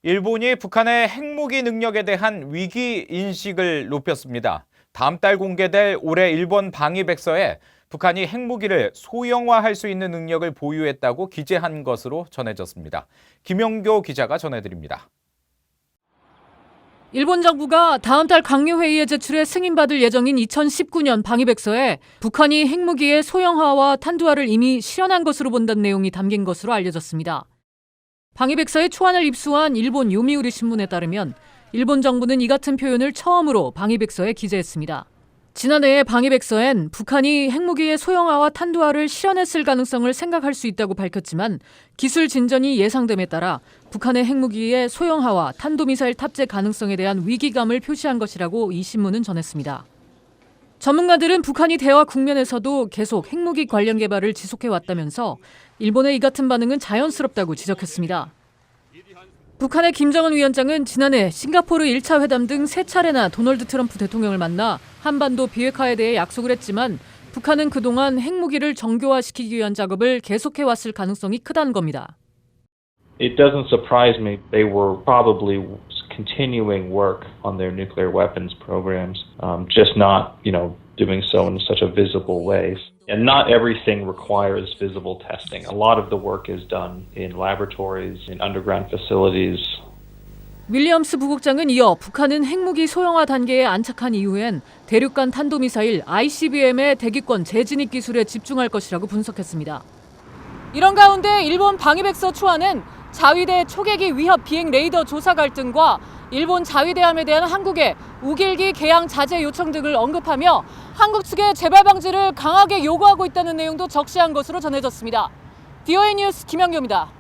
일본이 북한의 핵무기 능력에 대한 위기 인식을 높였습니다. 다음 달 공개될 올해 일본 방위백서에 북한이 핵무기를 소형화할 수 있는 능력을 보유했다고 기재한 것으로 전해졌습니다. 김영교 기자가 전해드립니다. 일본 정부가 다음 달 강요회의에 제출해 승인받을 예정인 2019년 방위백서에 북한이 핵무기의 소형화와 탄두화를 이미 실현한 것으로 본다는 내용이 담긴 것으로 알려졌습니다. 방위백서의 초안을 입수한 일본 요미우리 신문에 따르면 일본 정부는 이 같은 표현을 처음으로 방위백서에 기재했습니다. 지난해 방위백서엔 북한이 핵무기의 소형화와 탄두화를 실현했을 가능성을 생각할 수 있다고 밝혔지만 기술 진전이 예상됨에 따라 북한의 핵무기의 소형화와 탄도미사일 탑재 가능성에 대한 위기감을 표시한 것이라고 이 신문은 전했습니다. 전문가들은 북한이 대화 국면에서도 계속 핵무기 관련 개발을 지속해왔다면서 일본의 이 같은 반응은 자연스럽다고 지적했습니다. 북한의 김정은 위원장은 지난해 싱가포르 1차 회담 등 3차례나 도널드 트럼프 대통령을 만나 한반도 비핵화에 대해 약속을 했지만 북한은 그동안 핵무기를 정교화시키기 위한 작업을 계속해왔을 가능성이 크다는 겁니다. It doesn't surprise me. They were probably continuing work on their nuclear weapons programs, just not, doing so in such a visible way. And not everything requires visible testing. A lot of the work is done in laboratories, in underground facilities. 윌리엄스 부국장은 이어 북한은 핵무기 소형화 단계에 안착한 이후엔 대륙간 탄도미사일 ICBM의 대기권 재진입 기술에 집중할 것이라고 분석했습니다. 이런 가운데 일본 방위백서 초안은 자위대 초계기 위협 비행 레이더 조사 갈등과 일본 자위대함에 대한 한국의 우길기 개양 자제 요청 등을 언급하며 한국 측의 재발 방지를 강하게 요구하고 있다는 내용도 적시한 것으로 전해졌습니다. DOA 뉴스 김영교입니다.